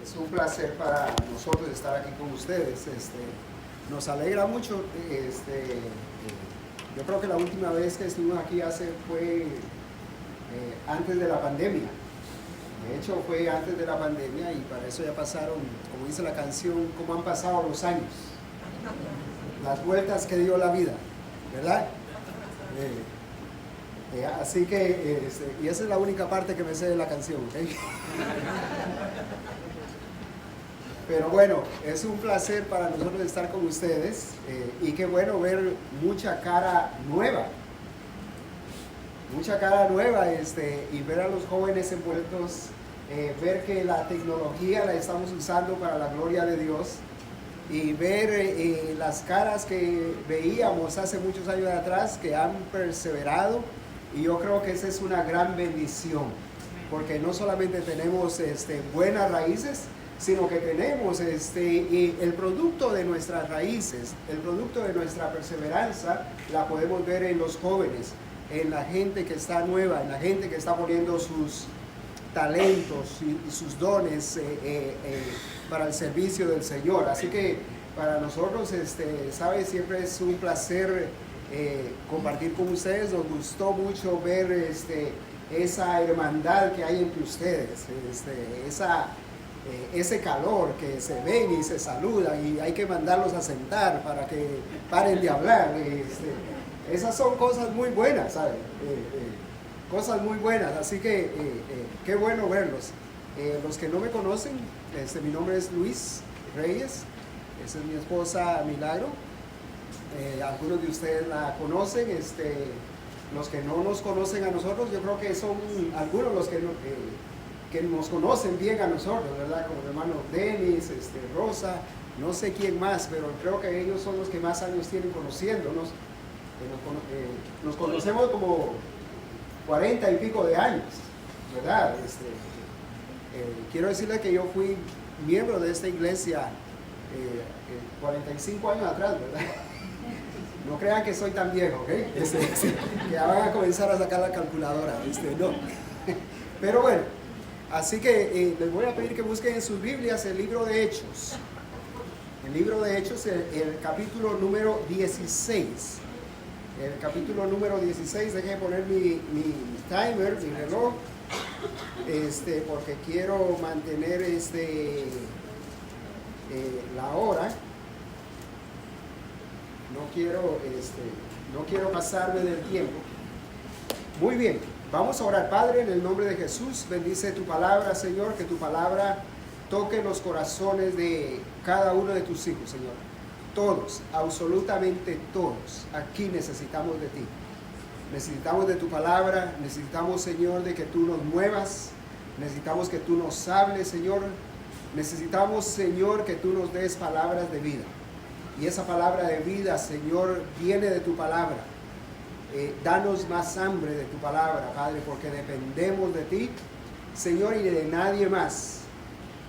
Es un placer para nosotros estar aquí con ustedes. Nos alegra mucho. Yo creo que la última vez que estuvimos aquí fue antes de la pandemia. De hecho, fue antes de la pandemia y para eso ya pasaron, como dice la canción, cómo han pasado los años. Las vueltas que dio la vida, ¿verdad? Así que, y esa es la única parte que me sé de la canción, ¿ok? Pero bueno, es un placer para nosotros estar con ustedes y qué bueno ver mucha cara nueva y ver a los jóvenes envueltos, ver que la tecnología la estamos usando para la gloria de Dios y ver las caras que veíamos hace muchos años atrás que han perseverado, y yo creo que esa es una gran bendición, porque no solamente tenemos buenas raíces, sino que tenemos el producto de nuestras raíces, el producto de nuestra perseverancia, la podemos ver en los jóvenes, en la gente que está nueva, en la gente que está poniendo sus talentos y sus dones para el servicio del Señor. Así que para nosotros, ¿sabe? Siempre es un placer compartir con ustedes. Nos gustó mucho ver esa hermandad que hay entre ustedes, ese calor que se ven y se saludan y hay que mandarlos a sentar para que paren de hablar. Esas son cosas muy buenas, ¿sabes? Cosas muy buenas, así que qué bueno verlos. Los que no me conocen, mi nombre es Luis Reyes, esa es mi esposa Milagro. Algunos de ustedes la conocen, los que no nos conocen a nosotros, yo creo que son algunos los que nos conocen bien a nosotros, ¿verdad? Como el hermano Denis, Rosa, no sé quién más, pero creo que ellos son los que más años tienen conociéndonos. Nos conocemos como 40 y pico de años, ¿verdad? Quiero decirle que yo fui miembro de esta iglesia 45 años atrás, ¿verdad? No crean que soy tan viejo, ¿ok? Que ya van a comenzar a sacar la calculadora, no. Pero bueno, así que les voy a pedir que busquen en sus Biblias el libro de Hechos. El libro de Hechos, el capítulo número 16. El capítulo número 16, déjenme poner mi timer, mi reloj, porque quiero mantener la hora. No quiero pasarme del tiempo. Muy bien, vamos a orar. Padre, en el nombre de Jesús, bendice tu palabra, Señor, que tu palabra toque los corazones de cada uno de tus hijos, Señor. Todos, absolutamente todos, aquí necesitamos de ti. Necesitamos de tu palabra, necesitamos, Señor, de que tú nos muevas, necesitamos que tú nos hables, Señor. Necesitamos, Señor, que tú nos des palabras de vida. Y esa palabra de vida, Señor, viene de tu palabra. Danos más hambre de tu palabra, Padre, porque dependemos de ti, Señor, y de nadie más.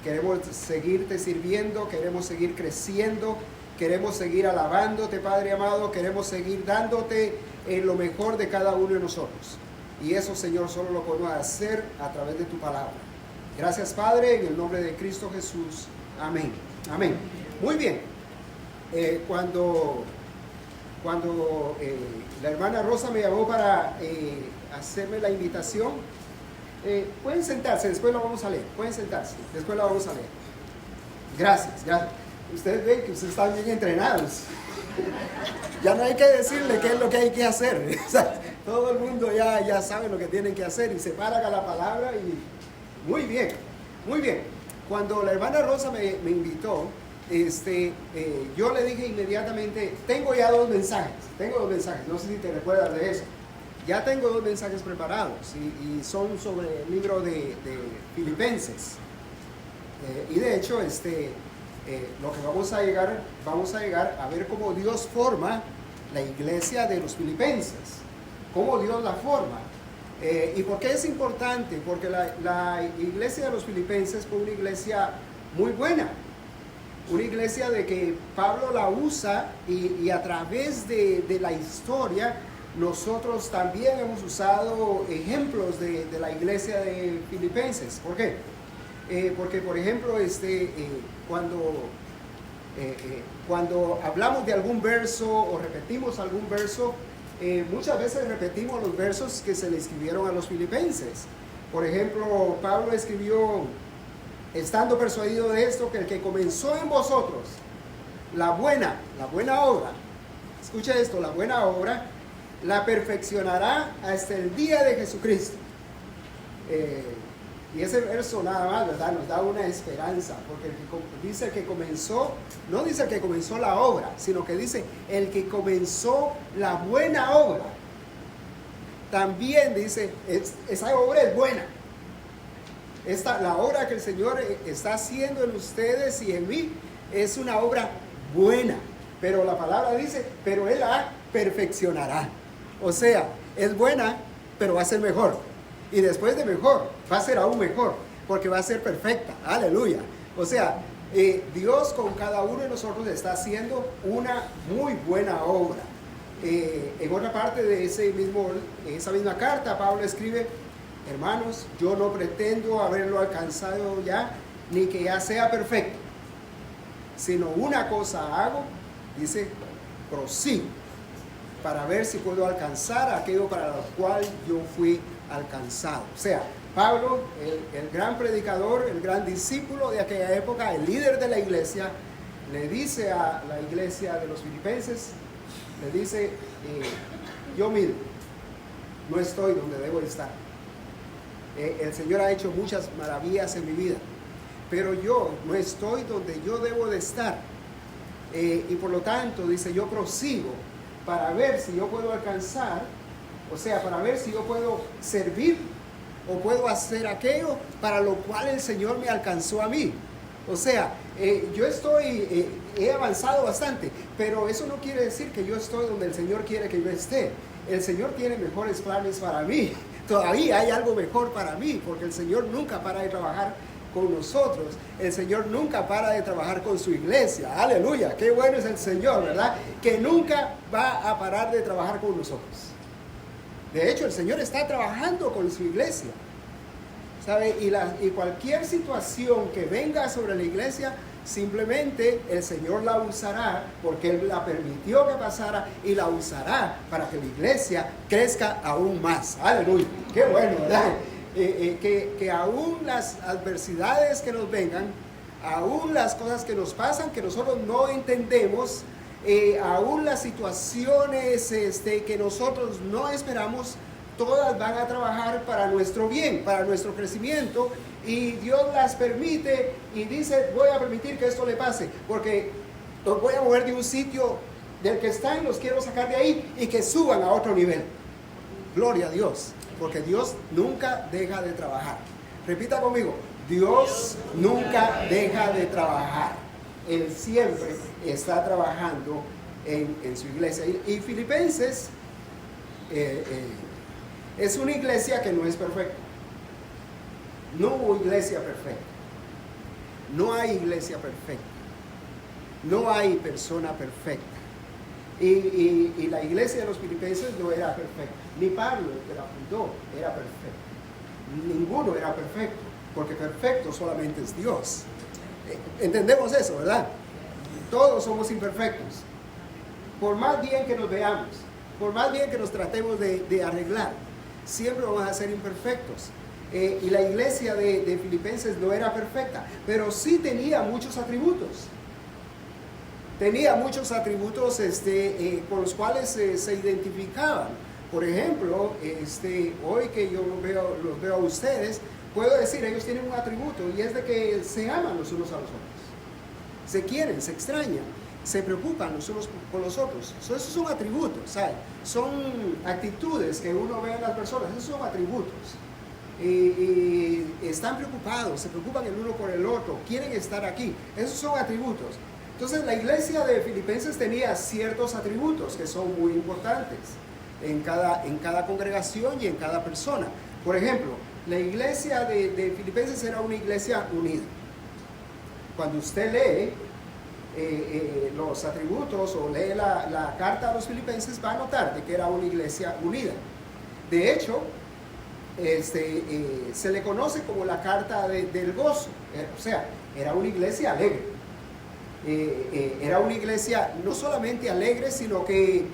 Queremos seguirte sirviendo, queremos seguir creciendo, queremos seguir alabándote, Padre amado, queremos seguir dándote lo mejor de cada uno de nosotros. Y eso, Señor, solo lo podemos hacer a través de tu palabra. Gracias, Padre, en el nombre de Cristo Jesús. Amén. Amén. Muy bien. Cuando la hermana Rosa me llamó para hacerme la invitación, pueden sentarse, después lo vamos a leer. Pueden sentarse, después lo vamos a leer. Gracias, gracias. Ustedes ven que ustedes están bien entrenados. Ya no hay que decirle qué es lo que hay que hacer. Todo el mundo ya sabe lo que tienen que hacer y se paran a la palabra y muy bien, muy bien. Cuando la hermana Rosa me invitó, yo le dije inmediatamente, tengo dos mensajes, no sé si te recuerdas de eso. Ya tengo 2 mensajes preparados y son sobre el libro de Filipenses. Y de hecho, lo que vamos a llegar a ver cómo Dios forma la iglesia de los filipenses, cómo Dios la forma. ¿Y por qué es importante? Porque la iglesia de los filipenses fue una iglesia muy buena, una iglesia de que Pablo la usa y a través de la historia nosotros también hemos usado ejemplos de la iglesia de Filipenses. ¿Por qué? porque por ejemplo, cuando hablamos de algún verso o repetimos algún verso, muchas veces repetimos los versos que se le escribieron a los filipenses. Por ejemplo, Pablo escribió, estando persuadido de esto, que el que comenzó en vosotros la buena obra, escucha esto, la buena obra, la perfeccionará hasta el día de Jesucristo. Y ese verso nada más, ¿verdad?, nos da una esperanza, porque dice que comenzó, no dice que comenzó la obra, sino que dice el que comenzó la buena obra. También dice, esa obra es buena. La obra que el Señor está haciendo en ustedes y en mí es una obra buena. Pero la palabra dice, pero Él la perfeccionará. O sea, es buena, pero va a ser mejor. Y después de mejor, va a ser aún mejor, porque va a ser perfecta. Aleluya. O sea, Dios con cada uno de nosotros está haciendo una muy buena obra. En otra parte de esa misma carta, Pablo escribe, hermanos, yo no pretendo haberlo alcanzado ya, ni que ya sea perfecto, sino una cosa hago, dice, prosigo, para ver si puedo alcanzar aquello para lo cual yo fui alcanzado. O sea, Pablo, el gran predicador, el gran discípulo de aquella época, el líder de la iglesia, le dice a la iglesia de los filipenses, le dice, yo mismo no estoy donde debo estar. El Señor ha hecho muchas maravillas en mi vida, pero yo no estoy donde yo debo de estar. Y por lo tanto, dice, yo prosigo para ver si yo puedo alcanzar, o sea, para ver si yo puedo servir o puedo hacer aquello para lo cual el Señor me alcanzó a mí. O sea, yo he avanzado bastante, pero eso no quiere decir que yo estoy donde el Señor quiere que yo esté. El Señor tiene mejores planes para mí. Todavía hay algo mejor para mí, porque el Señor nunca para de trabajar con nosotros. El Señor nunca para de trabajar con su iglesia. Aleluya, qué bueno es el Señor, ¿verdad? Que nunca va a parar de trabajar con nosotros. De hecho, el Señor está trabajando con su iglesia, ¿sabe? Y cualquier situación que venga sobre la iglesia, simplemente el Señor la usará, porque Él la permitió que pasara, y la usará para que la iglesia crezca aún más. Aleluya, qué bueno, ¿verdad? Que aún las adversidades que nos vengan, aún las cosas que nos pasan, que nosotros no entendemos, aún las situaciones que nosotros no esperamos, todas van a trabajar para nuestro bien, para nuestro crecimiento, y Dios las permite y dice, voy a permitir que esto le pase, porque los voy a mover de un sitio del que están, los quiero sacar de ahí y que suban a otro nivel. Gloria a Dios, porque Dios nunca deja de trabajar. Repita conmigo, Dios nunca deja de trabajar. Él siempre está trabajando en su iglesia. Y Filipenses es una iglesia que no es perfecta. No hubo iglesia perfecta. No hay iglesia perfecta. No hay persona perfecta. Y la iglesia de los filipenses no era perfecta. Ni Pablo, el que la fundó, era perfecto. Ninguno era perfecto, porque perfecto solamente es Dios. Entendemos eso, ¿verdad? Todos somos imperfectos. Por más bien que nos veamos, por más bien que nos tratemos de arreglar, siempre vamos a ser imperfectos. Y la iglesia de Filipenses no era perfecta, pero sí tenía muchos atributos. Tenía muchos atributos con los cuales se identificaban. Por ejemplo, hoy que yo los veo a ustedes, puedo decir, ellos tienen un atributo, y es de que se aman los unos a los otros. Se quieren, se extrañan, se preocupan los unos por los otros. Esos son atributos, ¿sabes? Son actitudes que uno ve en las personas, esos son atributos. Y están preocupados, se preocupan el uno por el otro, quieren estar aquí. Esos son atributos. Entonces la iglesia de Filipenses tenía ciertos atributos que son muy importantes en cada congregación y en cada persona. Por ejemplo, la iglesia de Filipenses era una iglesia unida. Cuando usted lee los atributos o lee la carta a los filipenses, va a notar de que era una iglesia unida. De hecho, se le conoce como la carta del gozo. O sea, era una iglesia alegre. Era una iglesia no solamente alegre, sino que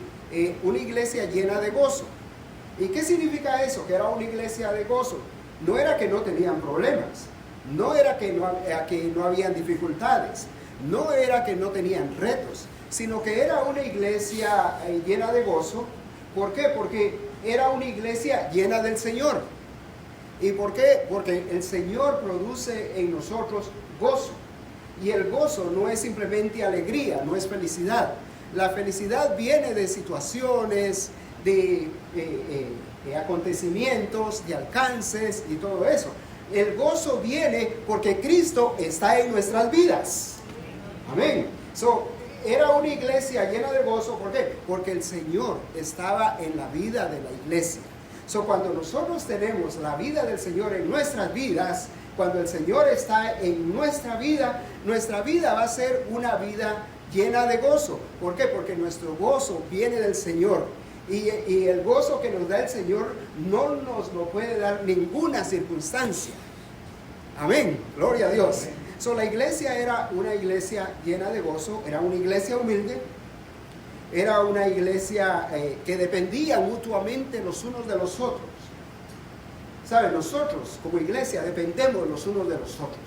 una iglesia llena de gozo. ¿Y qué significa eso? Que era una iglesia de gozo. No era que no tenían problemas, no era que no habían dificultades, no era que no tenían retos, sino que era una iglesia llena de gozo. ¿Por qué? Porque era una iglesia llena del Señor. ¿Y por qué? Porque el Señor produce en nosotros gozo. Y el gozo no es simplemente alegría, no es felicidad. La felicidad viene de situaciones, de acontecimientos, de alcances y todo eso. El gozo viene porque Cristo está en nuestras vidas. Amén. Era una iglesia llena de gozo. ¿Por qué? Porque el Señor estaba en la vida de la iglesia. Cuando nosotros tenemos la vida del Señor en nuestras vidas, cuando el Señor está en nuestra vida va a ser una vida llena de gozo. ¿Por qué? Porque nuestro gozo viene del Señor. Y el gozo que nos da el Señor no nos lo puede dar ninguna circunstancia. Amén. Gloria a Dios. La iglesia era una iglesia llena de gozo, era una iglesia humilde, era una iglesia que dependía mutuamente los unos de los otros. ¿Saben? Nosotros como iglesia dependemos los unos de los otros.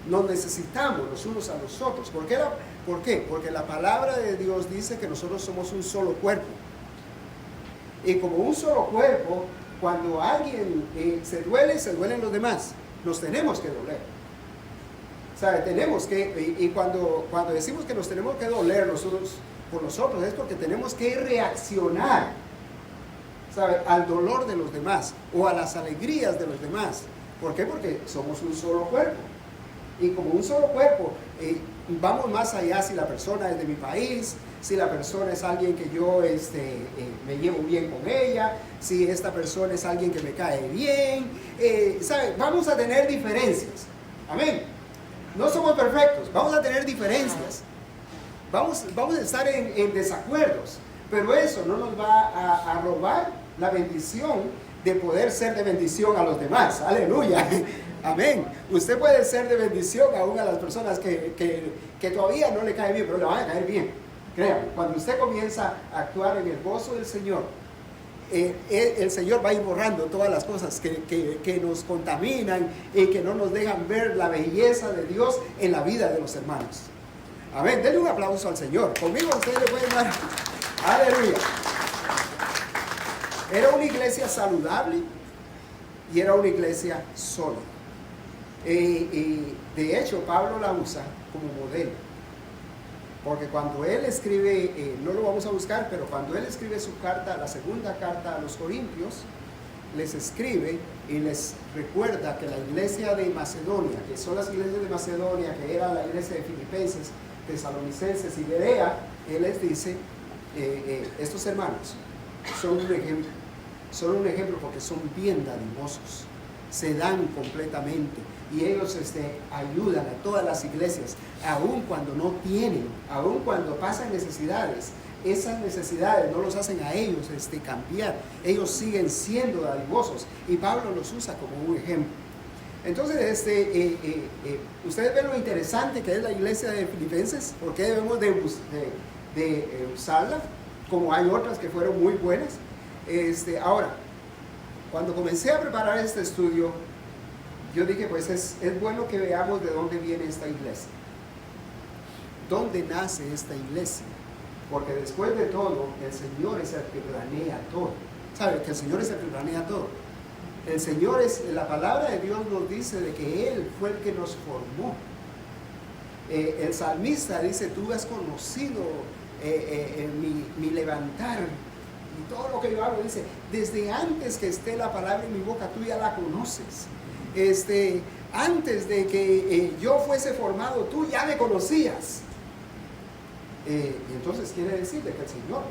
Nos necesitamos los unos a los otros. ¿Por qué? Porque la palabra de Dios dice que nosotros somos un solo cuerpo. Y como un solo cuerpo, cuando alguien se duelen los demás. Nos tenemos que doler. ¿Sabe? Y cuando decimos que nos tenemos que doler nosotros por nosotros, es porque tenemos que reaccionar, ¿sabe?, al dolor de los demás o a las alegrías de los demás. ¿Por qué? Porque somos un solo cuerpo. Y como un solo cuerpo, vamos más allá si la persona es de mi país, si la persona es alguien que yo me llevo bien con ella, si esta persona es alguien que me cae bien, ¿sabe? Vamos a tener diferencias. Amén. No somos perfectos, vamos a tener diferencias. Vamos a estar en desacuerdos, pero eso no nos va a robar la bendición de poder ser de bendición a los demás. Aleluya. Amén. Usted puede ser de bendición aún a las personas que todavía no le cae bien, pero le van a caer bien. Créanme, cuando usted comienza a actuar en el gozo del Señor, el Señor va a ir borrando todas las cosas que nos contaminan y que no nos dejan ver la belleza de Dios en la vida de los hermanos. Amén. Denle un aplauso al Señor. Conmigo ustedes le pueden dar. Aleluya. Era una iglesia saludable y era una iglesia sólida. De hecho, Pablo la usa como modelo. Porque cuando él escribe, no lo vamos a buscar, pero cuando él escribe su carta, la segunda carta a los Corintios, les escribe y les recuerda que la iglesia de Macedonia, que son las iglesias de Macedonia, que era la iglesia de Filipenses, Tesalonicenses y Berea, él les dice, estos hermanos son un ejemplo porque son bien dadivosos, se dan completamente y ellos ayudan a todas las iglesias, aun cuando no tienen, aun cuando pasan necesidades. Esas necesidades no los hacen a ellos cambiar, ellos siguen siendo dadivosos y Pablo los usa como un ejemplo. Entonces, ustedes ven lo interesante que es la iglesia de Filipenses, porque debemos de usarla, como hay otras que fueron muy buenas. Ahora, cuando comencé a preparar este estudio, yo dije, pues es bueno que veamos de dónde viene esta iglesia. ¿Dónde nace esta iglesia? Porque después de todo, el Señor es el que planea todo. ¿Sabe? Que el Señor es el que planea todo. El Señor la palabra de Dios nos dice de que Él fue el que nos formó. El salmista dice, tú has conocido mi levantar y todo lo que yo hago. Dice, desde antes que esté la palabra en mi boca, tú ya la conoces. Antes de que yo fuese formado, tú ya me conocías. Entonces quiere decir de que el Señor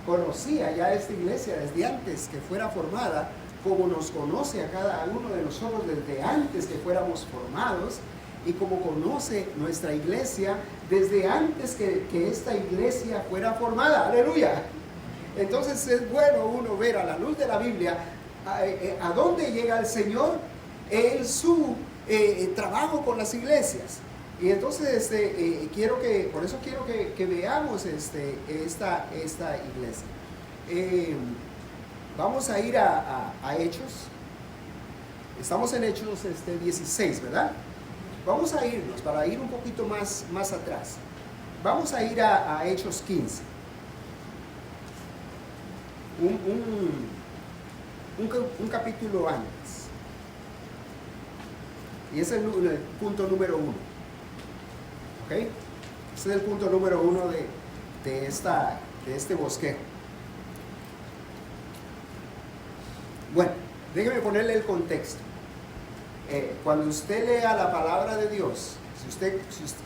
conocía ya esta iglesia desde antes que fuera formada, como nos conoce a cada uno de nosotros desde antes que fuéramos formados, y como conoce nuestra iglesia desde antes que esta iglesia fuera formada. Aleluya. Entonces es bueno uno ver a la luz de la Biblia a dónde llega el Señor en su trabajo con las iglesias. Y entonces por eso quiero que veamos esta iglesia. Vamos a ir a Hechos. Estamos en Hechos 16, ¿verdad? Vamos a irnos, para ir un poquito más atrás. Vamos a ir a Hechos 15. Un capítulo antes. Y ese es el punto número 1. ¿Ok? Ese es el punto número 1 de este bosquejo. Bueno, déjeme ponerle el contexto. Cuando usted lea la palabra de Dios,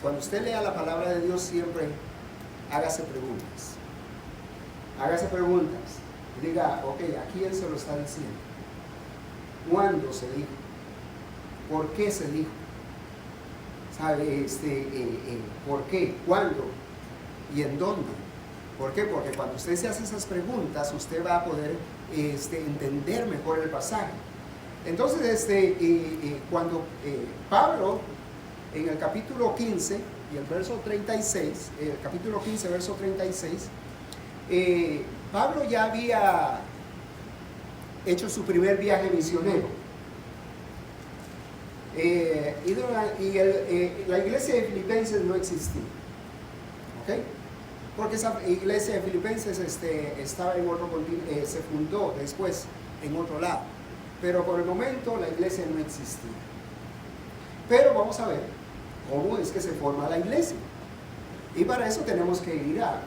cuando usted lea la palabra de Dios, siempre hágase preguntas. Hágase preguntas. Diga, ok, ¿a quién se lo está diciendo? ¿Cuándo se dijo? ¿Por qué se dijo? ¿Sabe? ¿Por qué? ¿Cuándo? ¿Y en dónde? ¿Por qué? Porque cuando usted se hace esas preguntas, usted va a poder entender mejor el pasaje. Entonces, cuando Pablo, en el capítulo 15 y el verso 36, capítulo 15, verso 36, Pablo ya había hecho su primer viaje misionero. La iglesia de Filipenses no existía. ¿Ok? Porque esa iglesia de Filipenses estaba en otro continente, se fundó después en otro lado. Pero por el momento la iglesia no existía. Pero vamos a ver cómo es que se forma la iglesia. Y para eso tenemos que ir a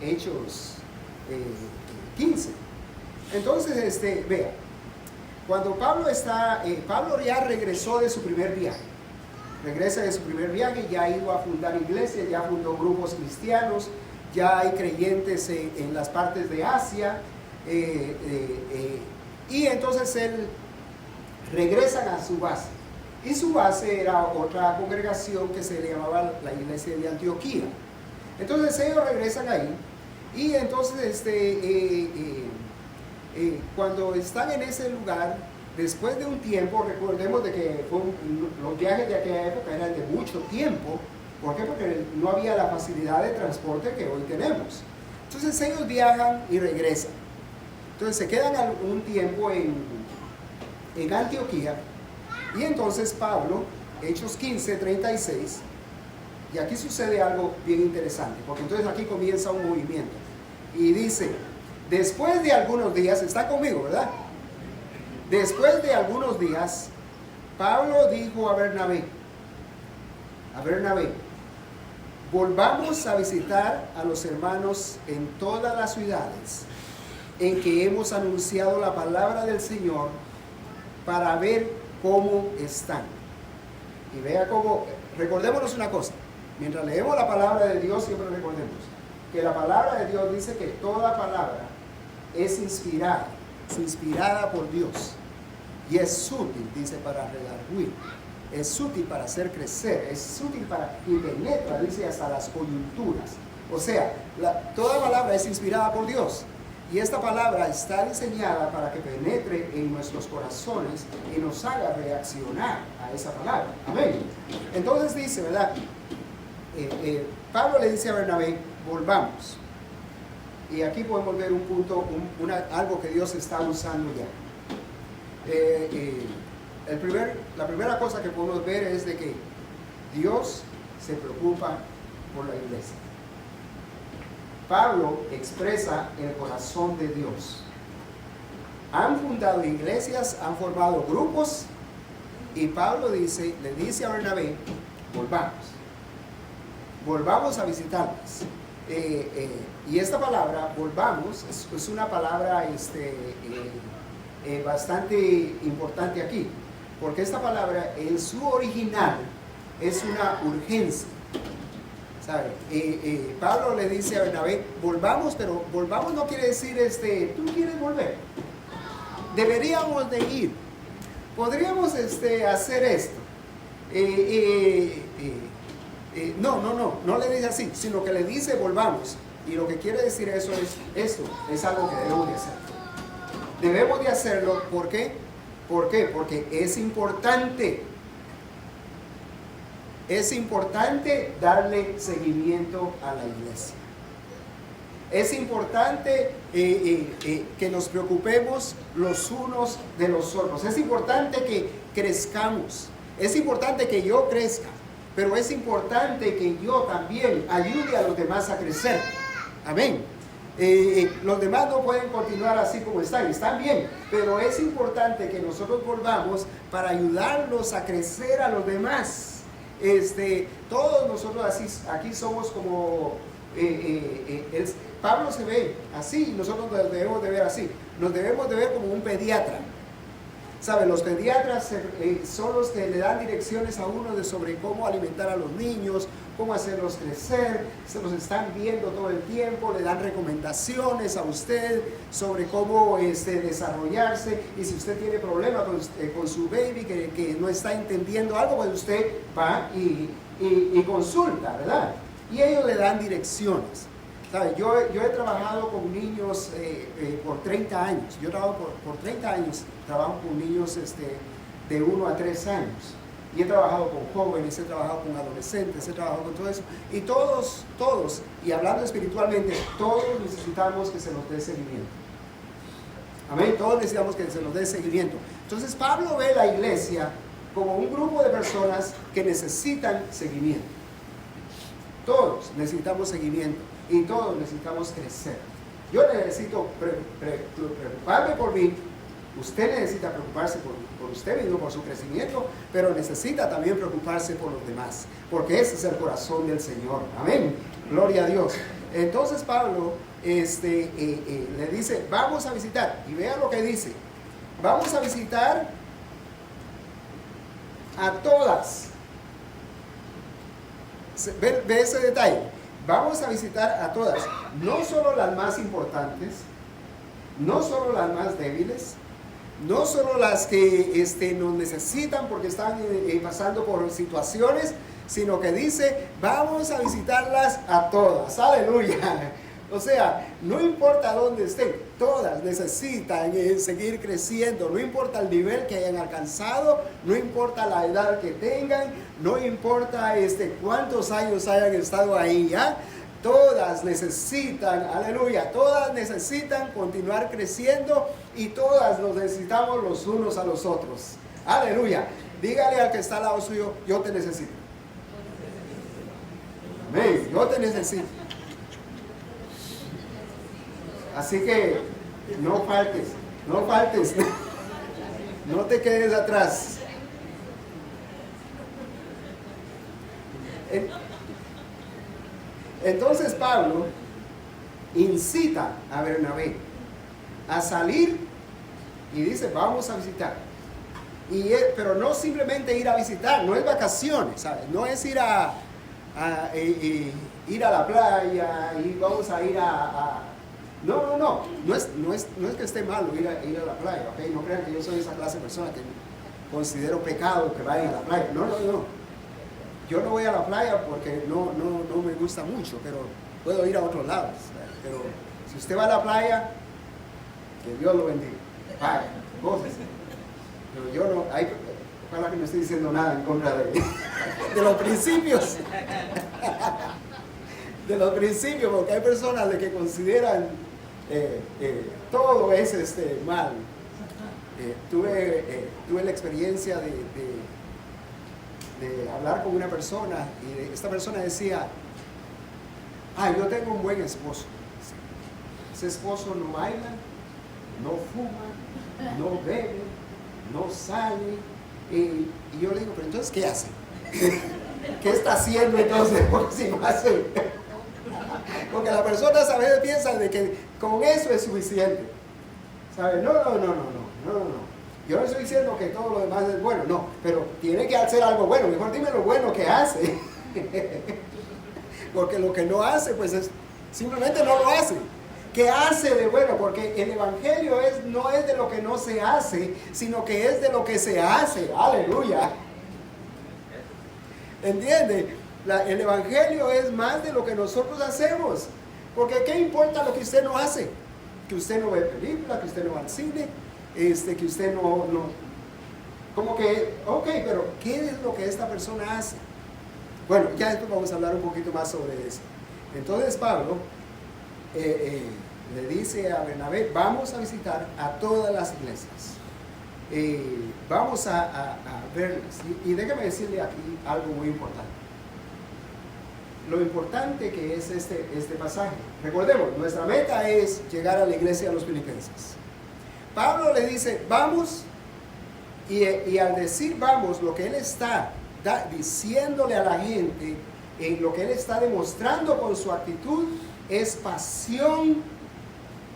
Hechos 15. Entonces, vea, cuando Pablo ya regresó de su primer viaje. Regresa de su primer viaje, ya ha ido a fundar iglesias, ya fundó grupos cristianos, ya hay creyentes en las partes de Asia. Y entonces él regresa a su base. Y su base era otra congregación que se le llamaba la iglesia de Antioquía. Entonces ellos regresan ahí. Y entonces cuando están en ese lugar, después de un tiempo, recordemos de que los viajes de aquella época eran de mucho tiempo. ¿Por qué? Porque no había la facilidad de transporte que hoy tenemos. Entonces ellos viajan y regresan. Entonces se quedan un tiempo en Antioquía. Y entonces Pablo, Hechos 15, 36, y aquí sucede algo bien interesante, porque entonces aquí comienza un movimiento. Y dice, después de algunos días, está conmigo, ¿verdad? Después de algunos días, Pablo dijo a Bernabé, volvamos a visitar a los hermanos en todas las ciudades en que hemos anunciado la palabra del Señor para ver cómo están. Y vea cómo, recordémonos una cosa, mientras leemos la palabra de Dios, siempre recordemos que la palabra de Dios dice que toda palabra es inspirada por Dios. Y es útil, dice, para redarguir, es útil para hacer crecer, es útil para, y penetra, dice, hasta las coyunturas. O sea, toda palabra es inspirada por Dios. Y esta palabra está diseñada para que penetre en nuestros corazones y nos haga reaccionar a esa palabra. Amén. Entonces dice, ¿verdad? Pablo le dice a Bernabé, volvamos. Y aquí podemos ver un punto, algo que Dios está usando ya. La primera cosa que podemos ver es de que Dios se preocupa por la iglesia. Pablo expresa el corazón de Dios. Han fundado iglesias, han formado grupos, y Pablo le dice a Bernabé, volvamos a visitarlas. Y esta palabra, volvamos, es una palabra bastante importante aquí, porque esta palabra en su original es una urgencia. ¿Sabe? Pablo le dice a Bernabé, volvamos, pero volvamos no quiere decir, tú quieres volver, deberíamos de ir, podríamos hacer esto. No le dice así, sino que le dice volvamos, y lo que quiere decir eso es, esto es algo que debemos de hacer. Debemos de hacerlo. ¿Por qué? ¿Por qué? Porque es importante. Es importante darle seguimiento a la iglesia. Es importante que nos preocupemos los unos de los otros. Es importante que crezcamos. Es importante que yo crezca. Pero es importante que yo también ayude a los demás a crecer. Amén. Los demás no pueden continuar así como están bien, pero es importante que nosotros volvamos para ayudarlos a crecer a los demás. Todos nosotros aquí somos como Pablo se ve así, nosotros nos debemos de ver así. Nos debemos de ver como un pediatra. ¿Saben? Los pediatras son los que le dan direcciones a uno sobre cómo alimentar a los niños, cómo hacerlos crecer, se los están viendo todo el tiempo, le dan recomendaciones a usted sobre cómo desarrollarse, y si usted tiene problemas con su baby que no está entendiendo algo, pues usted va y consulta, ¿verdad? Y ellos le dan direcciones. ¿Sabe? Yo he trabajado con niños por 30 años. Yo trabajo por 30 años, trabajo con niños de 1 a 3 años. Y he trabajado con jóvenes, he trabajado con adolescentes, he trabajado con todo eso. Y todos, y hablando espiritualmente, todos necesitamos que se nos dé seguimiento. Amén, todos necesitamos que se nos dé seguimiento. Entonces Pablo ve la iglesia como un grupo de personas que necesitan seguimiento. Todos necesitamos seguimiento. Y todos necesitamos crecer. Yo necesito preocuparme por mí. Usted necesita preocuparse por usted mismo, por su crecimiento, pero necesita también preocuparse por los demás, porque ese es el corazón del Señor. Amén. Gloria a Dios. Entonces Pablo le dice, vamos a visitar. Y vea lo que dice. Vamos a visitar a todas. Ve ese detalle. Vamos a visitar a todas, no solo las más importantes, no solo las más débiles, no solo las que nos necesitan porque están pasando por situaciones, sino que dice, vamos a visitarlas a todas. Aleluya. O sea, no importa dónde estén, todas necesitan seguir creciendo, no importa el nivel que hayan alcanzado, no importa la edad que tengan, no importa cuántos años hayan estado ahí, ¿ya? Todas necesitan, aleluya, todas necesitan continuar creciendo y todas nos necesitamos los unos a los otros. Aleluya. Dígale al que está al lado suyo, yo te necesito. Amén, yo te necesito. Así que no faltes, no te quedes atrás. Entonces Pablo incita a Bernabé a salir y dice, vamos a visitar. Pero no simplemente ir a visitar, no es vacaciones, ¿sabes? No es ir a la playa y vamos a ir No es que esté malo ir a la playa, ¿ok? No crean que yo soy esa clase de persona que considero pecado que vaya a la playa. No. Yo no voy a la playa porque no me gusta mucho, pero puedo ir a otros lados. Pero si usted va a la playa, que Dios lo bendiga. Vaya, gócese. Pero yo no, ojalá que no estoy diciendo nada en contra de los principios. De los principios, porque hay personas que consideran todo es mal. Tuve la experiencia de hablar con una persona y esta persona decía, yo tengo un buen esposo. Ese esposo no baila, no fuma, no bebe, no sale. Y yo le digo, pero entonces, ¿qué hace? ¿Qué está haciendo entonces? Porque si no hace... Porque la persona a veces piensa de que con eso es suficiente. ¿Sabe? No. Yo no estoy diciendo que todo lo demás es bueno, no. Pero tiene que hacer algo bueno. Mejor dime lo bueno que hace. Porque lo que no hace, pues simplemente no lo hace. ¿Qué hace de bueno? Porque el evangelio no es de lo que no se hace, sino que es de lo que se hace. Aleluya. ¿Entiende? El evangelio es más de lo que nosotros hacemos. Porque ¿qué importa lo que usted no hace? que usted no ve películas, que usted no va al cine, que usted como que, ok, pero ¿qué es lo que esta persona hace? Bueno, ya después vamos a hablar un poquito más sobre eso. Entonces Pablo le dice a Bernabé, vamos a visitar a todas las iglesias. Vamos a verlas. Y déjame decirle aquí algo muy importante. Lo importante que es este pasaje. Recordemos, nuestra meta es llegar a la iglesia de los filipenses. Pablo le dice, vamos, y al decir vamos, lo que él está diciéndole a la gente, lo que él está demostrando con su actitud, es pasión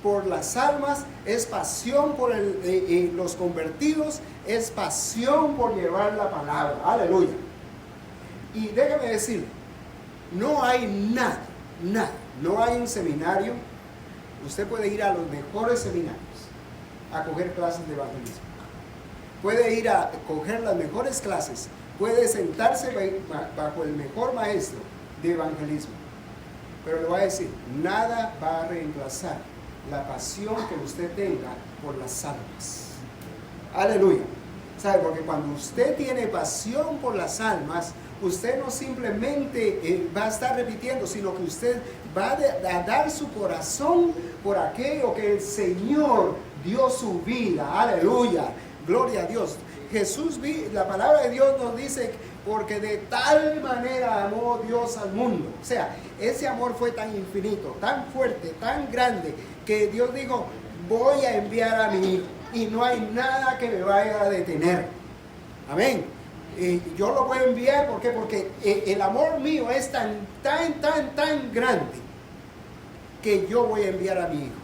por las almas, es pasión por los convertidos, es pasión por llevar la palabra. Aleluya. Y déjame decirle, no hay nada, no hay un seminario. Usted puede ir a los mejores seminarios a coger clases de evangelismo. Puede ir a coger las mejores clases. Puede sentarse bajo el mejor maestro de evangelismo. Pero le voy a decir, nada va a reemplazar la pasión que usted tenga por las almas. Aleluya. ¿Sabe? Porque cuando usted tiene pasión por las almas, usted no simplemente va a estar repitiendo, sino que usted va a dar su corazón por aquello que el Señor dio su vida. Aleluya. Gloria a Dios. Jesús, la palabra de Dios nos dice, porque de tal manera amó Dios al mundo. O sea, ese amor fue tan infinito, tan fuerte, tan grande, que Dios dijo, voy a enviar a mi Hijo y no hay nada que me vaya a detener. Amén. Yo lo voy a enviar, ¿por qué? Porque el amor mío es tan grande que yo voy a enviar a mi Hijo.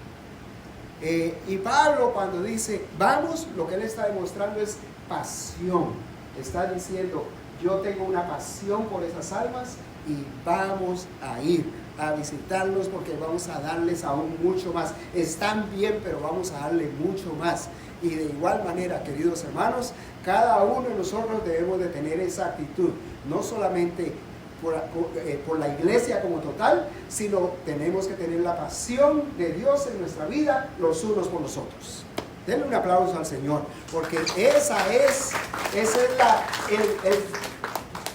Y Pablo, cuando dice vamos, lo que él está demostrando es pasión. Está diciendo, yo tengo una pasión por esas almas y vamos a ir a visitarlos porque vamos a darles aún mucho más. Están bien, pero vamos a darle mucho más. Y de igual manera, queridos hermanos, cada uno de nosotros debemos de tener esa actitud, no solamente por la iglesia como total, sino tenemos que tener la pasión de Dios en nuestra vida los unos por los otros. Denle un aplauso al Señor, porque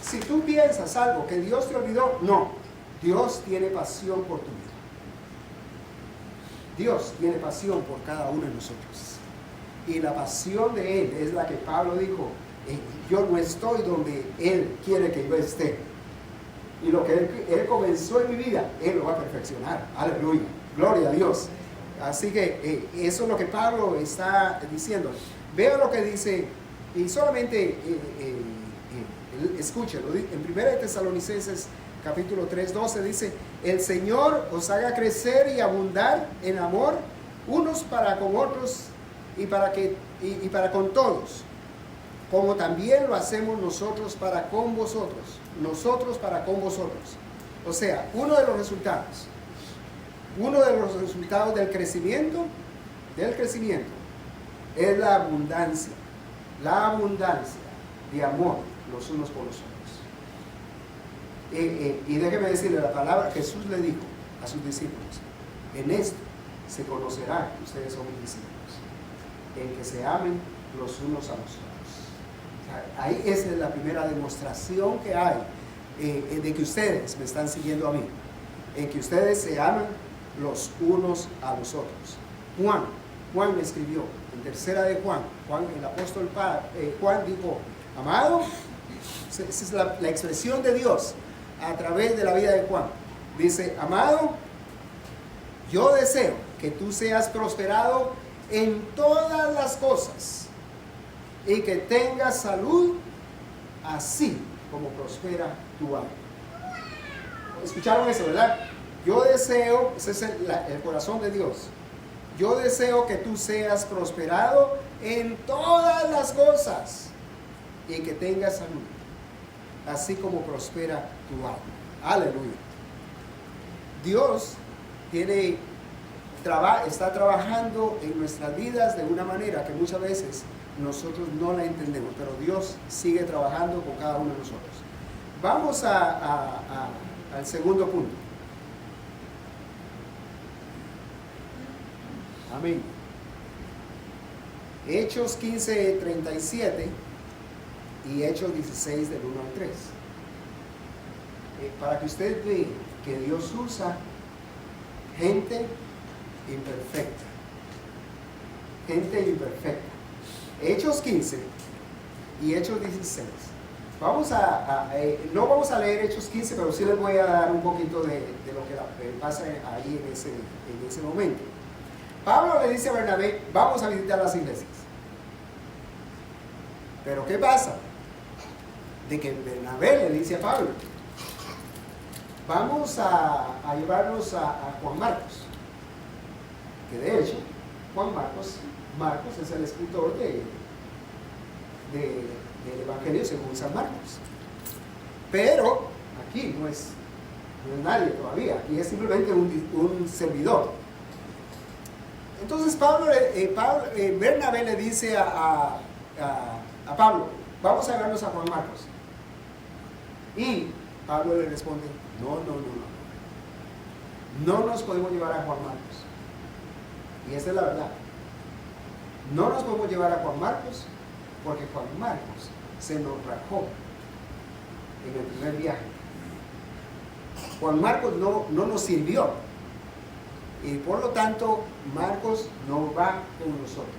si tú piensas algo que Dios te olvidó, no, Dios tiene pasión por tu vida. Dios tiene pasión por cada uno de nosotros. Y la pasión de Él es la que Pablo dijo, yo no estoy donde Él quiere que yo esté. Y lo que Él comenzó en mi vida, Él lo va a perfeccionar. Aleluya, gloria a Dios. Así que eso es lo que Pablo está diciendo. Vea lo que dice, y solamente escúchelo. En 1 Tesalonicenses capítulo 3:12 dice, el Señor os haga crecer y abundar en amor unos para con otros y para con todos, como también lo hacemos nosotros para con vosotros. Nosotros para con vosotros. O sea, uno de los resultados del crecimiento es la abundancia de amor los unos por los otros. Y déjeme decirle, la palabra, Jesús le dijo a sus discípulos, en esto se conocerá que ustedes son mis discípulos, en que se amen los unos a los otros. Ahí esa es la primera demostración que hay de que ustedes me están siguiendo a mí, en que ustedes se aman los unos a los otros. Juan me escribió en tercera de Juan, el apóstol Juan dijo, amado, esa es la expresión de Dios a través de la vida de Juan. Dice, amado, yo deseo que tú seas prosperado en todas las cosas y que tengas salud así como prospera tu alma. ¿Escucharon eso, verdad? Yo deseo, ese es el corazón de Dios, yo deseo que tú seas prosperado en todas las cosas y que tengas salud así como prospera tu alma. Aleluya. Dios está trabajando en nuestras vidas de una manera que muchas veces nosotros no la entendemos, pero Dios sigue trabajando con cada uno de nosotros. Vamos al segundo punto. Amén. Hechos 15:37 y Hechos 16 del 1 al 3. Para que usted vea que Dios usa gente imperfecta. Gente imperfecta. Hechos 15 y Hechos 16. No vamos a leer Hechos 15, pero sí les voy a dar un poquito de lo que pasa ahí en ese momento. Pablo le dice a Bernabé, vamos a visitar las iglesias. Pero ¿qué pasa? De que Bernabé le dice a Pablo, vamos a llevarnos a Juan Marcos. Que de hecho, Marcos es el escritor del Evangelio según San Marcos. Pero aquí no es nadie todavía, aquí es simplemente un servidor. Entonces Bernabé le dice a Pablo, vamos a llevarnos a Juan Marcos. Y Pablo le responde, no nos podemos llevar a Juan Marcos. Y esa es la verdad. No nos podemos llevar a Juan Marcos porque Juan Marcos se nos rajó en el primer viaje. Juan Marcos no nos sirvió. Y por lo tanto, Marcos no va con nosotros.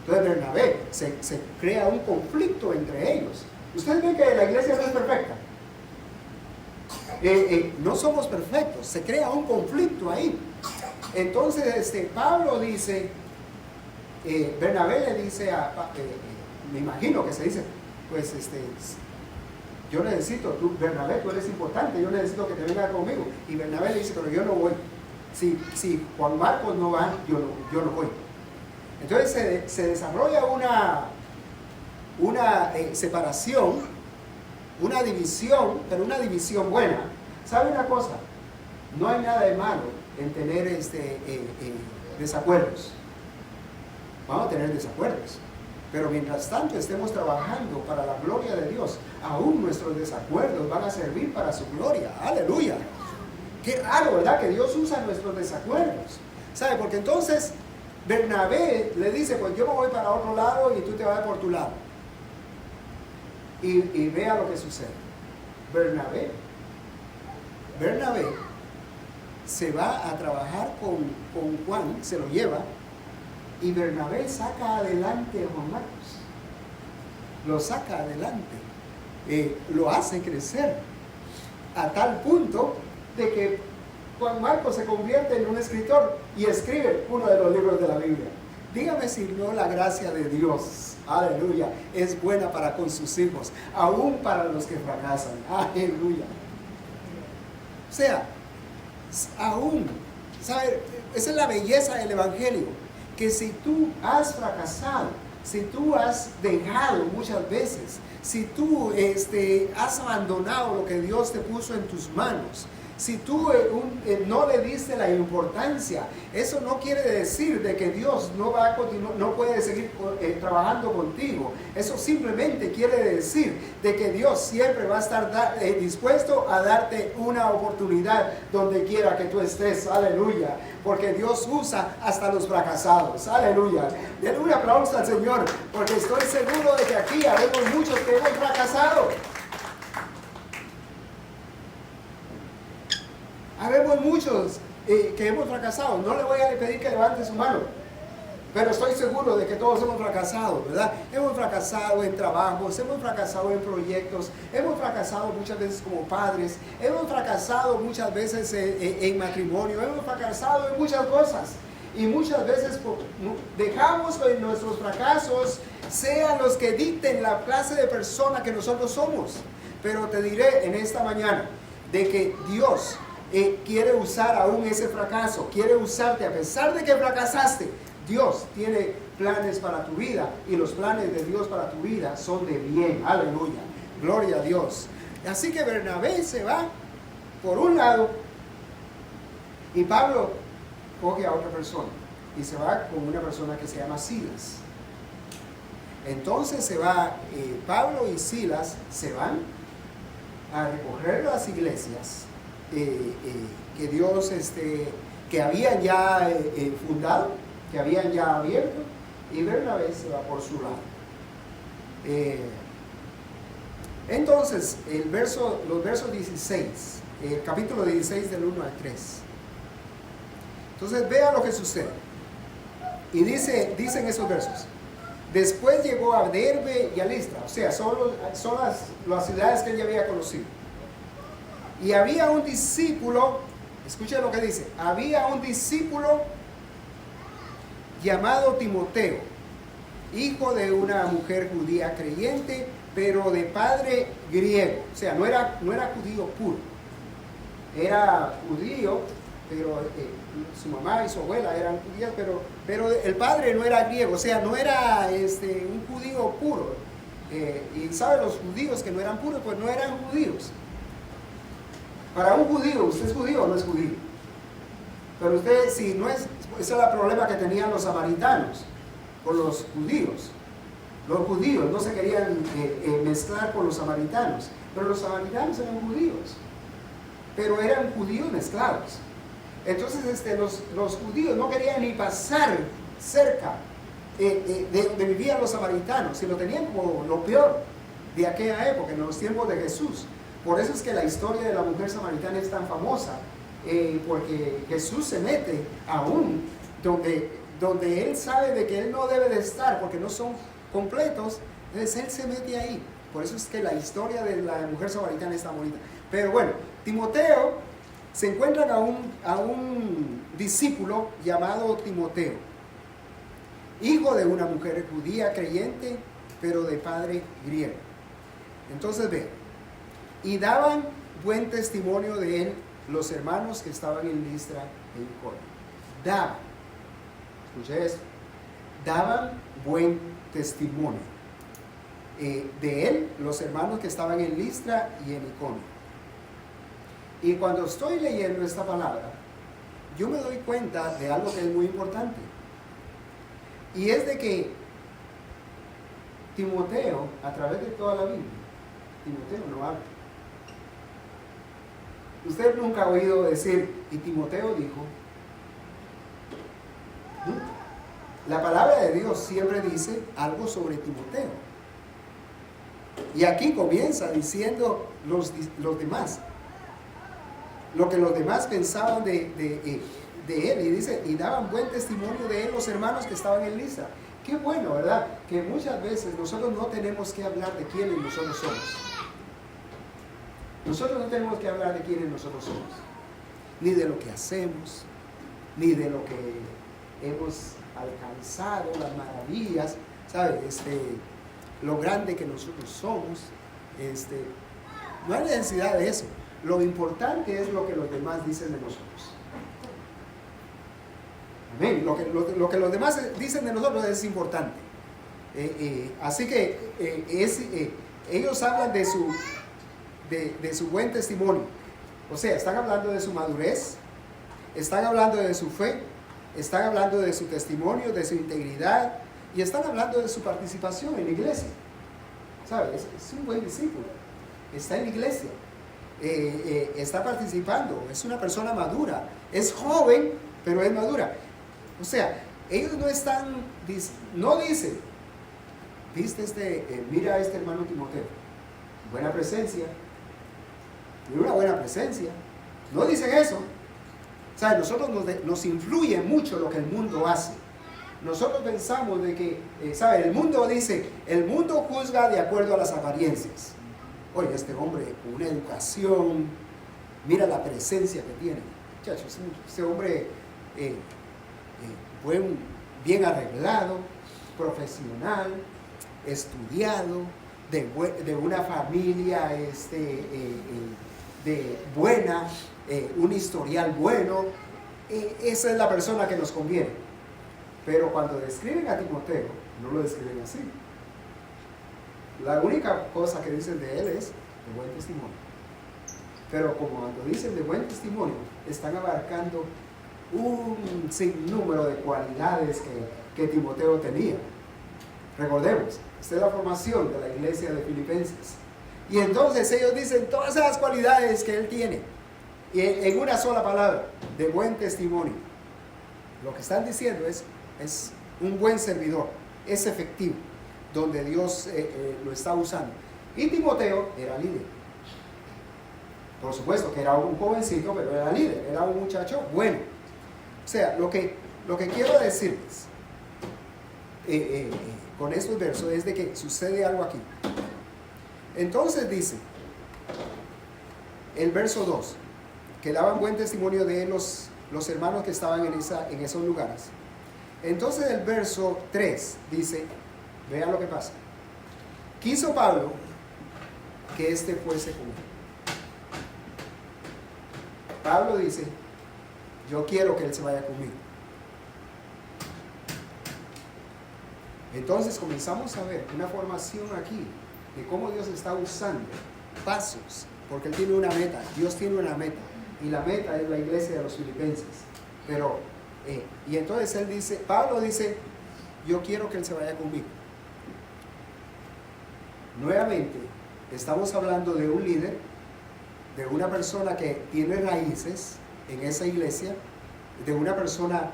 Entonces Bernabé, se crea un conflicto entre ellos. Ustedes ven que la iglesia no es perfecta. No somos perfectos, se crea un conflicto ahí. Entonces Pablo dice, Bernabé le dice me imagino que se dice, pues yo necesito, Bernabé, tú eres importante, yo necesito que te vengas conmigo. Y Bernabé le dice, pero yo no voy. Si Juan Marcos no va, yo no voy. Entonces se desarrolla una separación, una división, pero una división buena. ¿Sabe una cosa? No hay nada de malo en tener desacuerdos. Vamos a tener desacuerdos. Pero mientras tanto estemos trabajando para la gloria de Dios, aún nuestros desacuerdos van a servir para su gloria. ¡Aleluya! Qué raro, ¿verdad? Que Dios usa nuestros desacuerdos. ¿Sabe? Porque entonces Bernabé le dice, pues yo me voy para otro lado y tú te vas por tu lado. Y vea lo que sucede. Bernabé se va a trabajar con Juan, se lo lleva, y Bernabé saca adelante a Juan Marcos. Lo saca adelante. Lo hace crecer. A tal punto de que Juan Marcos se convierte en un escritor y escribe uno de los libros de la Biblia. Dígame si no la gracia de Dios, aleluya, es buena para con sus hijos, aún para los que fracasan, aleluya. O sea, aún, ¿sabe? Esa es la belleza del Evangelio, que si tú has fracasado, si tú has dejado muchas veces, si tú has abandonado lo que Dios te puso en tus manos, si tú no le diste la importancia, eso no quiere decir de que Dios no va a continuar, no puede seguir trabajando contigo. Eso simplemente quiere decir de que Dios siempre va a estar dispuesto a darte una oportunidad donde quiera que tú estés. Aleluya. Porque Dios usa hasta los fracasados. Aleluya. Denle un aplauso al Señor, porque estoy seguro de que aquí habemos muchos que hemos fracasado. Habemos muchos que hemos fracasado. No le voy a pedir que levante su mano, pero estoy seguro de que todos hemos fracasado, ¿verdad? Hemos fracasado en trabajos, hemos fracasado en proyectos, hemos fracasado muchas veces como padres, hemos fracasado muchas veces en matrimonio, hemos fracasado en muchas cosas. Y muchas veces dejamos que nuestros fracasos sean los que dicten la clase de persona que nosotros somos. Pero te diré en esta mañana de que Dios quiere usar aún ese fracaso, quiere usarte a pesar de que fracasaste. Dios tiene planes para tu vida y los planes de Dios para tu vida son de bien. Aleluya, gloria a Dios. Así que Bernabé se va por un lado y Pablo coge a otra persona y se va con una persona que se llama Silas. Entonces se va, Pablo y Silas se van a recorrer las iglesias que Dios que habían ya fundado, que habían ya abierto, y Bernabé se va por su lado. Entonces, los versos 16, el capítulo 16 del 1 al 3. Entonces, vea lo que sucede. Y dicen esos versos. Después llegó a Derbe y a Listra, o sea, son las ciudades que él ya había conocido. Y había un discípulo, escuchen lo que dice, había un discípulo llamado Timoteo, hijo de una mujer judía creyente, pero de padre griego, o sea, no era judío puro, era judío, pero su mamá y su abuela eran judías, pero el padre no era griego, o sea, no era un judío puro. Y saben los judíos que no eran puros, pues no eran judíos. Para un judío, ¿usted es judío o no es judío? Pero usted, si no es, ese era el problema que tenían los samaritanos con los judíos. Los judíos no se querían mezclar con los samaritanos, pero los samaritanos eran judíos, pero eran judíos mezclados. Entonces los judíos no querían ni pasar cerca de donde vivían los samaritanos, y lo tenían como lo peor de aquella época, en los tiempos de Jesús. Por eso es que la historia de la mujer samaritana es tan famosa, porque Jesús se mete aún donde él sabe de que él no debe de estar, porque no son completos, entonces él se mete ahí. Por eso es que la historia de la mujer samaritana es tan bonita. Pero bueno, Timoteo, se encuentran a un discípulo llamado Timoteo, hijo de una mujer judía creyente, pero de padre griego. Entonces vean, y daban buen testimonio de él los hermanos que estaban en Listra e Iconio. Daban, escuche esto, daban buen testimonio de él los hermanos que estaban en Listra y en Iconio. Y cuando estoy leyendo esta palabra, yo me doy cuenta de algo que es muy importante. Y es de que Timoteo, a través de toda la Biblia, Timoteo no habla. Usted nunca ha oído decir, y Timoteo dijo. La palabra de Dios siempre dice algo sobre Timoteo. Y aquí comienza diciendo los demás. Lo que los demás pensaban de él, y dice, y daban buen testimonio de él los hermanos que estaban en Listra. Qué bueno, ¿verdad? Que muchas veces nosotros no tenemos que hablar de quiénes nosotros somos. Nosotros no tenemos que hablar de quiénes nosotros somos, ni de lo que hacemos, ni de lo que hemos alcanzado, las maravillas, ¿sabes? Lo grande que nosotros somos. No hay necesidad de eso. Lo importante es lo que los demás dicen de nosotros. Amén. Lo que los demás dicen de nosotros es importante. Así que ellos hablan de su buen testimonio. O sea, están hablando de su madurez, están hablando de su fe, están hablando de su testimonio, de su integridad, y están hablando de su participación en la iglesia. ¿Sabes? Es un buen discípulo. Está en la iglesia. Está participando, es una persona madura, es joven, pero es madura. O sea, ellos no dicen, viste mira a este hermano Timoteo, buena presencia, tiene una buena presencia. No dicen eso. O sea, nosotros nos influye mucho lo que el mundo hace. Nosotros pensamos de que, ¿sabe? El mundo juzga de acuerdo a las apariencias. Oye, este hombre con una educación, mira la presencia que tiene. Muchachos, este hombre bien arreglado, profesional, estudiado, de una familia de buena, un historial bueno. Esa es la persona que nos conviene. Pero cuando describen a Timoteo, no lo describen así. La única cosa que dicen de él es de buen testimonio. Pero como cuando dicen de buen testimonio, están abarcando un sinnúmero de cualidades que Timoteo tenía. Recordemos, esta es la formación de la iglesia de Filipenses. Y entonces ellos dicen todas esas cualidades que él tiene. Y en una sola palabra, de buen testimonio. Lo que están diciendo es un buen servidor, es efectivo, donde Dios lo está usando. Y Timoteo era líder. Por supuesto que era un jovencito, pero era líder, era un muchacho bueno. O sea, lo que quiero decirles con estos versos es de que sucede algo aquí. Entonces dice, el verso 2, que daban buen testimonio de los hermanos que estaban en esos lugares. Entonces el verso 3 dice, vean lo que pasa. Quiso Pablo que éste fuese con él. Pablo dice, yo quiero que él se vaya conmigo. Entonces comenzamos a ver una formación aquí de cómo Dios está usando pasos, porque Él tiene una meta, Dios tiene una meta, y la meta es la iglesia de los filipenses. Pero, y entonces él dice, Pablo dice, yo quiero que él se vaya conmigo. Nuevamente, estamos hablando de un líder, de una persona que tiene raíces en esa iglesia, de una persona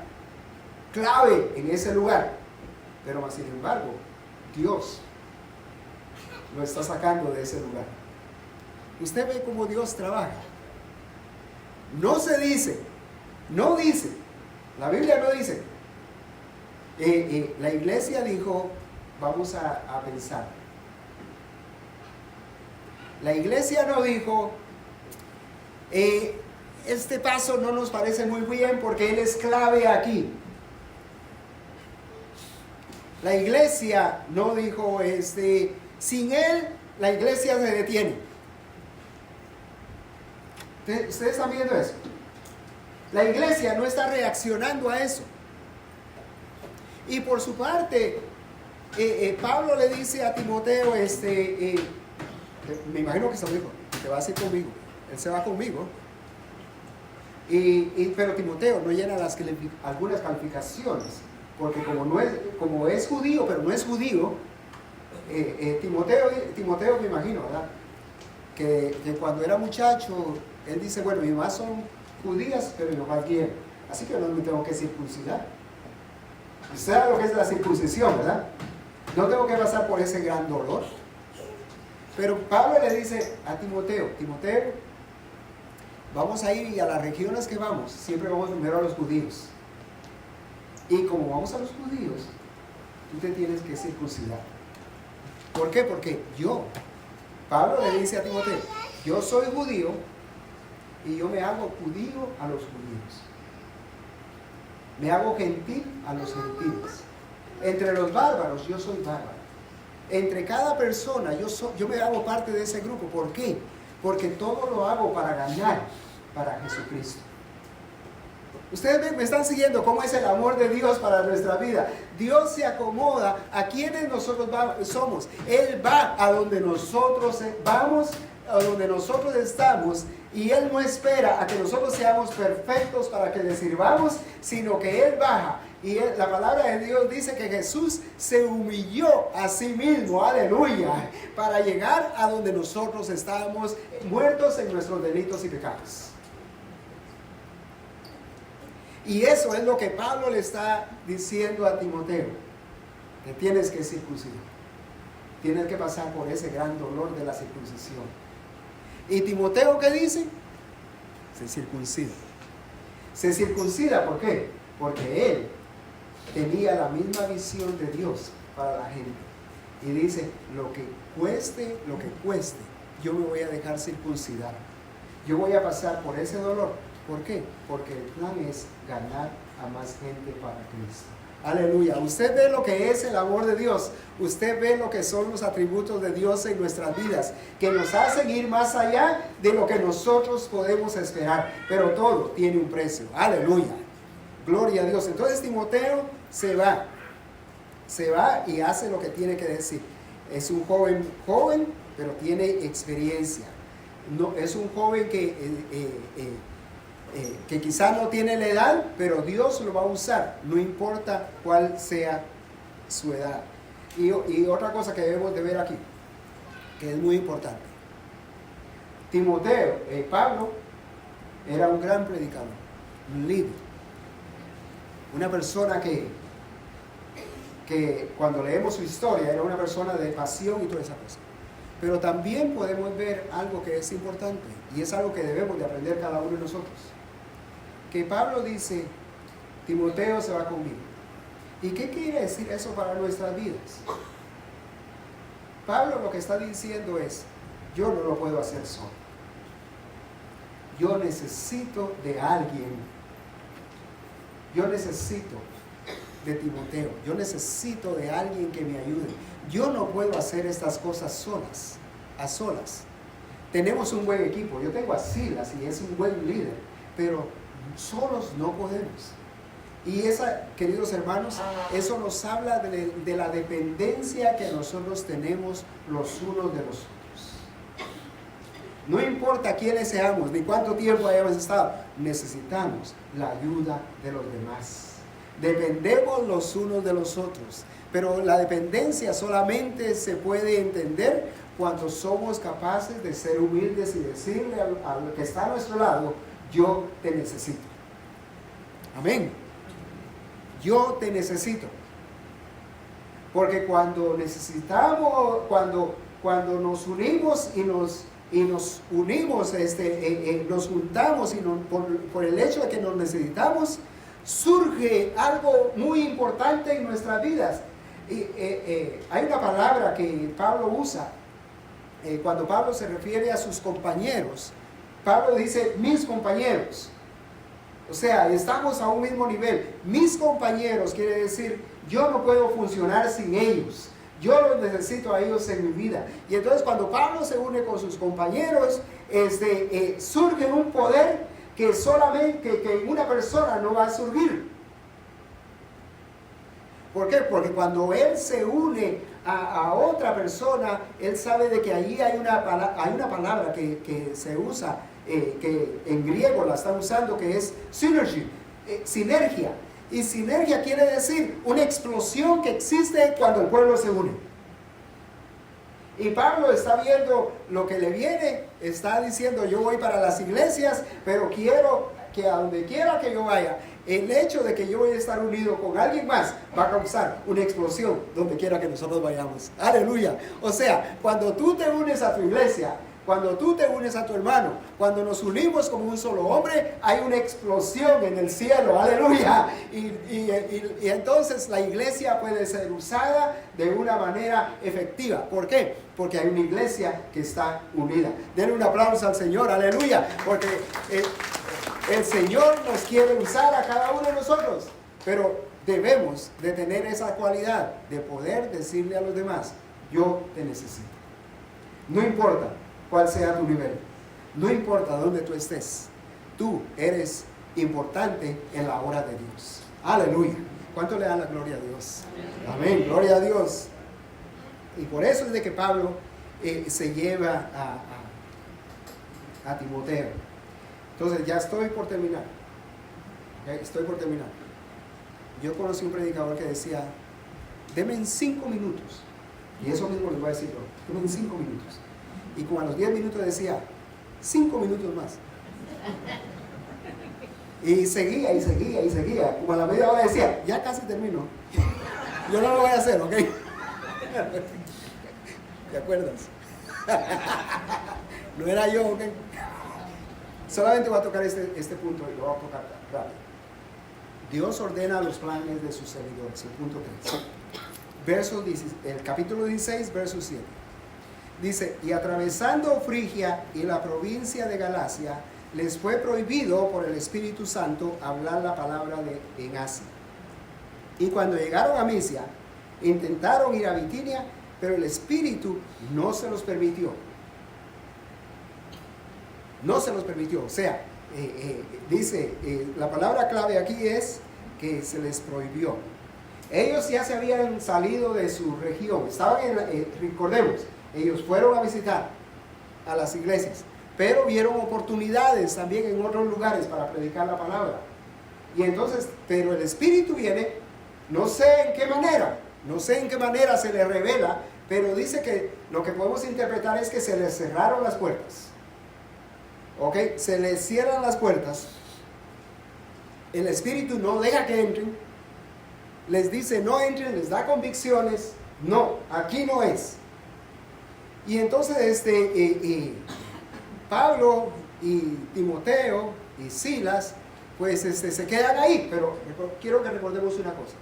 clave en ese lugar, pero más sin embargo, Dios lo está sacando de ese lugar. Usted ve cómo Dios trabaja. No se dice, no dice, la Biblia no dice, la iglesia dijo, vamos a pensar. La iglesia no dijo, este paso no nos parece muy bien porque él es clave aquí. La iglesia no dijo, sin él la iglesia se detiene. ¿Ustedes están viendo eso? La iglesia no está reaccionando a eso. Y por su parte, Pablo le dice a Timoteo, me imagino que se lo dijo, te vas a ir conmigo, él se va conmigo. Pero Timoteo no llena algunas calificaciones, porque como es judío, pero no es judío, Timoteo me imagino, ¿verdad? Que cuando era muchacho, él dice, bueno, mis mamás son judías, pero mi papá quiere, así que no me tengo que circuncidar. Usted sabe lo que es la circuncisión, ¿verdad? No tengo que pasar por ese gran dolor. Pero Pablo le dice a Timoteo, vamos a ir y a las regiones que vamos, siempre vamos primero a los judíos. Y como vamos a los judíos, tú te tienes que circuncidar. ¿Por qué? Porque Pablo le dice a Timoteo, yo soy judío y yo me hago judío a los judíos. Me hago gentil a los gentiles. Entre los bárbaros yo soy bárbaro. Entre cada persona yo me hago parte de ese grupo. ¿Por qué? Porque todo lo hago para ganar para Jesucristo. Ustedes me están siguiendo cómo es el amor de Dios para nuestra vida. Dios se acomoda a quienes nosotros somos. Él va a donde nosotros vamos, a donde nosotros estamos, y Él no espera a que nosotros seamos perfectos para que le sirvamos, sino que Él baja. Y la palabra de Dios dice que Jesús se humilló a sí mismo, aleluya, para llegar a donde nosotros estábamos muertos en nuestros delitos y pecados. Y eso es lo que Pablo le está diciendo a Timoteo, que tienes que circuncidar. Tienes que pasar por ese gran dolor de la circuncisión. ¿Y Timoteo qué dice? Se circuncida. Se circuncida, ¿por qué? Porque él tenía la misma visión de Dios para la gente. Y dice, lo que cueste, yo me voy a dejar circuncidar. Yo voy a pasar por ese dolor. ¿Por qué? Porque el plan es ganar a más gente para Cristo. Aleluya. Usted ve lo que es el amor de Dios. Usted ve lo que son los atributos de Dios en nuestras vidas, que nos hacen ir más allá de lo que nosotros podemos esperar. Pero todo tiene un precio. Aleluya. Gloria a Dios. Entonces Timoteo se va y hace lo que tiene que decir. Es un joven, pero tiene experiencia. No, es un joven que quizás no tiene la edad, pero Dios lo va a usar, no importa cuál sea su edad. Y otra cosa que debemos de ver aquí, que es muy importante. Pablo era un gran predicador, un líder, una persona que cuando leemos su historia era una persona de pasión y toda esa cosa. Pero también podemos ver algo que es importante y es algo que debemos de aprender cada uno de nosotros. Que Pablo dice, Timoteo se va conmigo. ¿Y qué quiere decir eso para nuestras vidas? Pablo lo que está diciendo es, yo no lo puedo hacer solo. Yo necesito de alguien. Yo necesito de Timoteo. Yo necesito de alguien que me ayude. Yo no puedo hacer estas cosas a solas. Tenemos un buen equipo. Yo tengo a Silas y es un buen líder, pero solos no podemos. Y queridos hermanos, eso nos habla de la dependencia que nosotros tenemos los unos de los otros. No importa quiénes seamos, ni cuánto tiempo hayamos estado, necesitamos la ayuda de los demás. Dependemos los unos de los otros, pero la dependencia solamente se puede entender cuando somos capaces de ser humildes y decirle al que está a nuestro lado, yo te necesito. Amén. Yo te necesito. Porque cuando necesitamos, cuando nos unimos y nos unimos, nos juntamos por el hecho de que nos necesitamos, surge algo muy importante en nuestras vidas. Hay una palabra que Pablo usa cuando Pablo se refiere a sus compañeros. Pablo dice, mis compañeros. O sea, estamos a un mismo nivel. Mis compañeros quiere decir, yo no puedo funcionar sin ellos. Yo los necesito a ellos en mi vida. Y entonces cuando Pablo se une con sus compañeros, surge un poder que solamente que una persona no va a surgir. ¿Por qué? Porque cuando él se une a otra persona, él sabe de que allí hay una palabra que se usa, que en griego la están usando, que es synergy, sinergia. Y sinergia quiere decir una explosión que existe cuando el pueblo se une. Y Pablo está viendo lo que le viene, está diciendo, yo voy para las iglesias, pero quiero que a donde quiera que yo vaya, el hecho de que yo voy a estar unido con alguien más va a causar una explosión donde quiera que nosotros vayamos. Aleluya. O sea, cuando tú te unes a tu iglesia, cuando tú te unes a tu hermano, cuando nos unimos como un solo hombre, hay una explosión en el cielo, aleluya. Y entonces la iglesia puede ser usada de una manera efectiva. ¿Por qué? Porque hay una iglesia que está unida. Denle un aplauso al Señor, aleluya. Porque el Señor nos quiere usar a cada uno de nosotros. Pero debemos de tener esa cualidad de poder decirle a los demás, yo te necesito. No importa cuál sea tu nivel, no importa dónde tú estés, tú eres importante en la obra de Dios. Aleluya. ¿Cuánto le da la gloria a Dios? Amén, gloria a Dios. Y por eso es de que Pablo se lleva a Timoteo. Entonces ya estoy por terminar. ¿Okay? Estoy por terminar. Yo conocí un predicador que decía, deme en 5 minutos. Y eso mismo les voy a decir yo, deme en 5 minutos. Y como a los 10 minutos decía, 5 minutos más. Y seguía y seguía y seguía. Como a la media hora decía, ya casi termino. Yo no lo voy a hacer, ¿ok? ¿Te acuerdas? No era yo, ¿ok? Solamente voy a tocar este punto y lo voy a tocar rápido. Dios ordena los planes de sus seguidores. El punto 3. El capítulo 16, verso 7. Dice, y atravesando Frigia y la provincia de Galacia, les fue prohibido por el Espíritu Santo hablar la palabra en Asia. Y cuando llegaron a Misia, intentaron ir a Bitinia, pero el Espíritu no se los permitió. No se los permitió. O sea, dice, la palabra clave aquí es que se les prohibió. Ellos ya se habían salido de su región. Estaban recordemos, ellos fueron a visitar a las iglesias, pero vieron oportunidades también en otros lugares para predicar la palabra. Y entonces, pero el Espíritu viene, no sé en qué manera se le revela, pero dice que lo que podemos interpretar es que se les cerraron las puertas. ¿ok? Se les cierran las puertas, el Espíritu no deja que entren, les dice no entren, les da convicciones, no, aquí no es. Y entonces Pablo y Timoteo y Silas pues se quedan ahí, pero quiero que recordemos una cosa.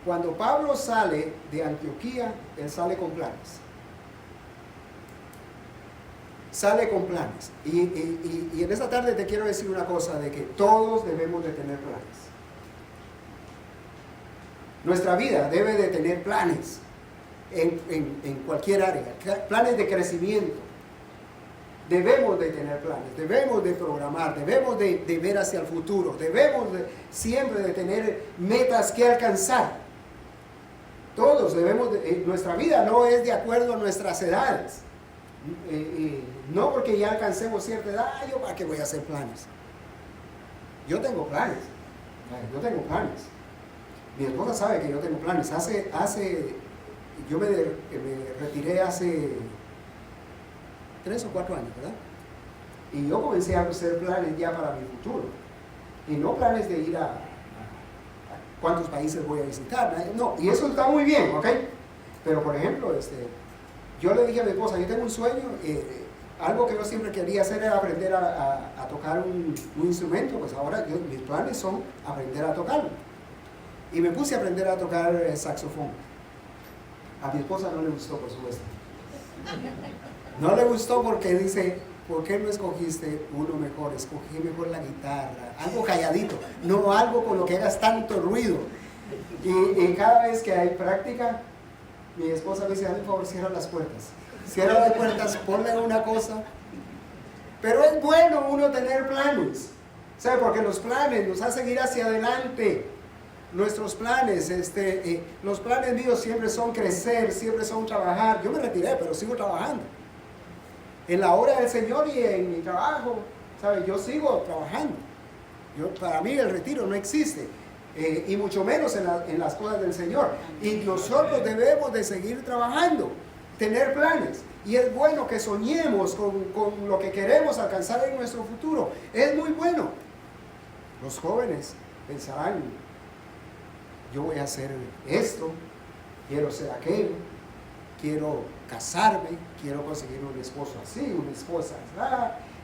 Cuando Pablo sale de Antioquía, él sale con planes. Sale con planes. Y en esta tarde te quiero decir una cosa, de que todos debemos de tener planes. Nuestra vida debe de tener planes en cualquier área, planes de crecimiento. Debemos de tener planes, debemos de programar, debemos de ver hacia el futuro, debemos siempre de tener metas que alcanzar. Todos debemos, nuestra vida no es de acuerdo a nuestras edades. No porque ya alcancemos cierta edad, yo para qué voy a hacer planes. Yo tengo planes, Mi esposa sabe que yo tengo planes. Yo me retiré hace 3 o 4 años, ¿verdad? Y yo comencé a hacer planes ya para mi futuro. Y no planes de ir a cuántos países voy a visitar. No, y eso está muy bien, ¿ok? Pero por ejemplo, yo le dije a mi esposa, yo tengo un sueño, algo que yo siempre quería hacer era aprender a tocar un instrumento, pues ahora mis planes son aprender a tocarlo. Y me puse a aprender a tocar saxofón. A mi esposa no le gustó, por supuesto. No le gustó porque dice, ¿por qué no escogiste uno mejor? Escogí mejor la guitarra, algo calladito, no algo con lo que hagas tanto ruido. Y cada vez que hay práctica, mi esposa me dice, hazme un favor, cierra las puertas. Cierra las puertas, ponle una cosa. Pero es bueno uno tener planes, ¿sabe? Porque los planes nos hacen ir hacia adelante. Nuestros planes, los planes míos siempre son crecer, siempre son trabajar. Yo me retiré, pero sigo trabajando. En la obra del Señor y en mi trabajo, ¿sabe? Yo sigo trabajando. Para mí el retiro no existe. Y mucho menos en las cosas del Señor. Y nosotros debemos de seguir trabajando, tener planes. Y es bueno que soñemos con lo que queremos alcanzar en nuestro futuro. Es muy bueno. Los jóvenes pensarán, yo voy a hacer esto, quiero ser aquello, quiero casarme, quiero conseguir un esposo así, una esposa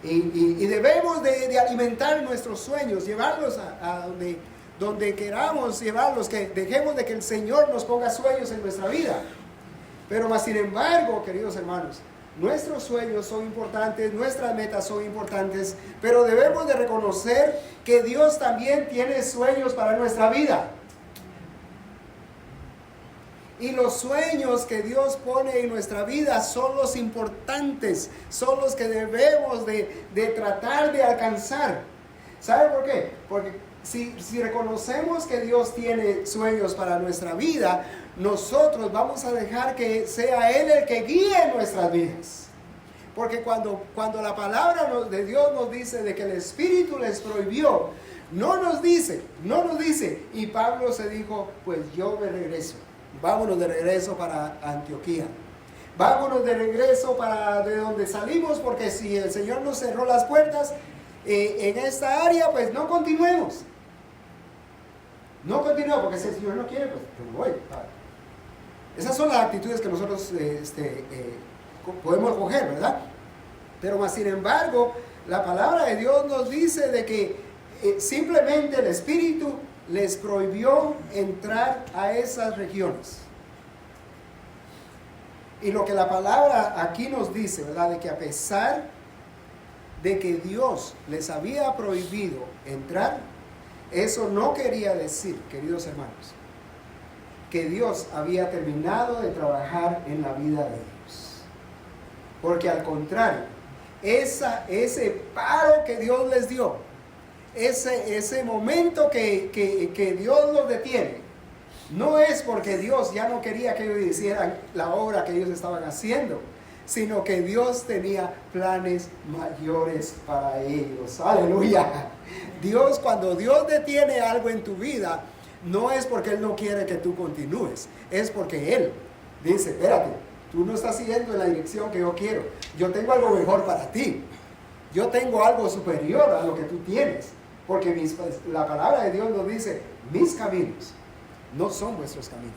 así. Y debemos de alimentar nuestros sueños, llevarlos a donde queramos llevarlos, que dejemos de que el Señor nos ponga sueños en nuestra vida. Pero más sin embargo, queridos hermanos, nuestros sueños son importantes, nuestras metas son importantes, pero debemos de reconocer que Dios también tiene sueños para nuestra vida. Y los sueños que Dios pone en nuestra vida son los importantes, son los que debemos de tratar de alcanzar. ¿Sabe por qué? Porque si reconocemos que Dios tiene sueños para nuestra vida, nosotros vamos a dejar que sea Él el que guíe nuestras vidas. Porque cuando la palabra de Dios nos dice de que el Espíritu les prohibió, no nos dice, y Pablo se dijo, pues yo me regreso. Vámonos de regreso para Antioquía. Vámonos de regreso para de donde salimos, porque si el Señor nos cerró las puertas en esta área, pues no continuemos. No continuemos, porque si el Señor no quiere, pues me voy. Esas son las actitudes que nosotros podemos coger, ¿verdad? Pero más sin embargo, la palabra de Dios nos dice de que simplemente el Espíritu les prohibió entrar a esas regiones. Y lo que la palabra aquí nos dice, ¿verdad? De que a pesar de que Dios les había prohibido entrar, eso no quería decir, queridos hermanos, que Dios había terminado de trabajar en la vida de ellos. Porque al contrario, ese paro que Dios les dio, ese momento que Dios los detiene, no es porque Dios ya no quería que ellos hicieran la obra que ellos estaban haciendo, sino que Dios tenía planes mayores para ellos. Aleluya. Cuando Dios detiene algo en tu vida, no es porque Él no quiere que tú continúes, es porque Él dice, espérate, tú no estás siguiendo en la dirección que yo quiero, yo tengo algo mejor para ti. Yo tengo algo superior a lo que tú tienes. Porque la palabra de Dios nos dice, mis caminos no son vuestros caminos.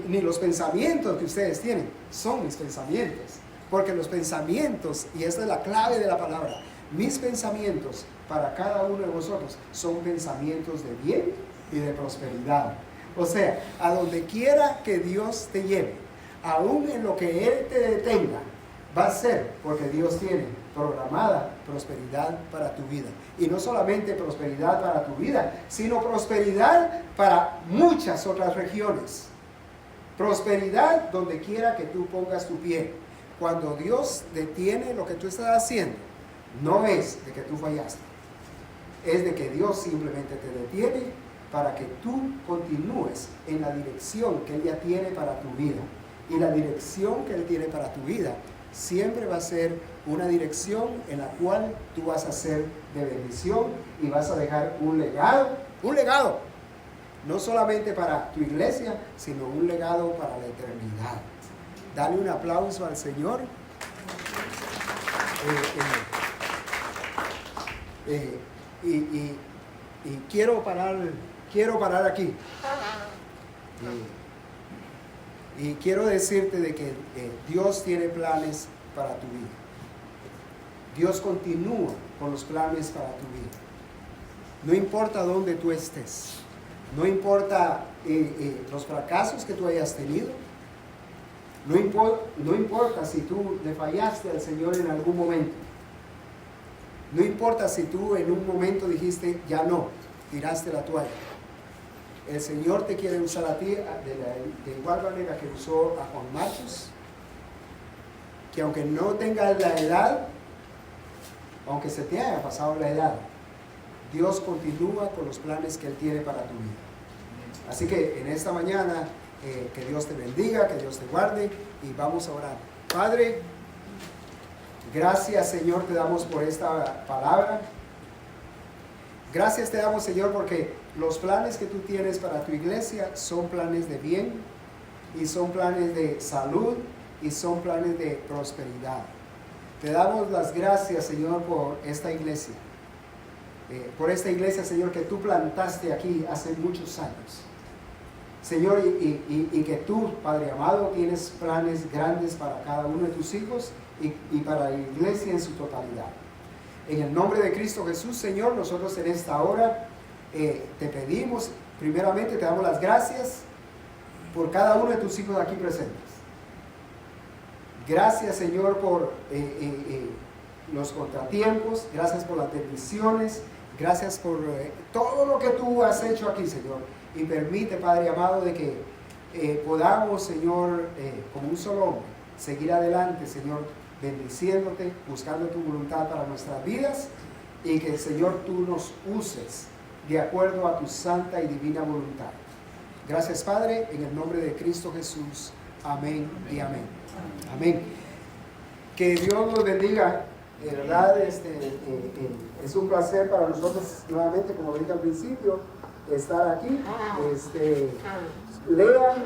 Ni los pensamientos que ustedes tienen son mis pensamientos. Porque los pensamientos, y esta es la clave de la palabra, mis pensamientos para cada uno de vosotros son pensamientos de bien y de prosperidad. O sea, a donde quiera que Dios te lleve, aún en lo que Él te detenga, va a ser porque Dios tiene programada prosperidad para tu vida. Y no solamente prosperidad para tu vida, sino prosperidad para muchas otras regiones. Prosperidad donde quiera que tú pongas tu pie. Cuando Dios detiene lo que tú estás haciendo, no es de que tú fallaste, es de que Dios simplemente te detiene para que tú continúes en la dirección que Él ya tiene para tu vida. Y la dirección que Él tiene para tu vida siempre va a ser una dirección en la cual tú vas a ser de bendición y vas a dejar un legado, no solamente para tu iglesia, sino un legado para la eternidad. Dale un aplauso al Señor. Y quiero parar aquí. Y quiero decirte de que Dios tiene planes para tu vida. Dios continúa con los planes para tu vida. No importa dónde tú estés. No importa los fracasos que tú hayas tenido. No importa si tú le fallaste al Señor en algún momento. No importa si tú en un momento dijiste, ya no, tiraste la toalla. El Señor te quiere usar a ti de igual manera que usó a Juan Marcos, que aunque no tengas la edad, aunque se te haya pasado la edad, Dios continúa con los planes que Él tiene para tu vida. Así que en esta mañana, que Dios te bendiga, que Dios te guarde y vamos a orar. Padre, gracias Señor te damos por esta palabra. Gracias te damos Señor porque los planes que tú tienes para tu iglesia son planes de bien y son planes de salud y son planes de prosperidad. Te damos las gracias Señor por esta iglesia. Por esta iglesia Señor que tú plantaste aquí hace muchos años. Señor, y que tú, Padre amado, tienes planes grandes para cada uno de tus hijos y para la iglesia en su totalidad. En el nombre de Cristo Jesús, Señor, nosotros en esta hora te pedimos, primeramente te damos las gracias por cada uno de tus hijos aquí presentes. Gracias, Señor, por los contratiempos, gracias por las bendiciones, gracias por todo lo que tú has hecho aquí, Señor. Y permite, Padre amado, de que podamos, Señor, como un solo hombre, seguir adelante, Señor, bendiciéndote, buscando tu voluntad para nuestras vidas y que, Señor, tú nos uses de acuerdo a tu santa y divina voluntad. Gracias, Padre, en el nombre de Cristo Jesús. Amén y amén. Amén. Que Dios nos bendiga. De verdad, es un placer para nosotros nuevamente, como dije al principio, estar aquí. Lean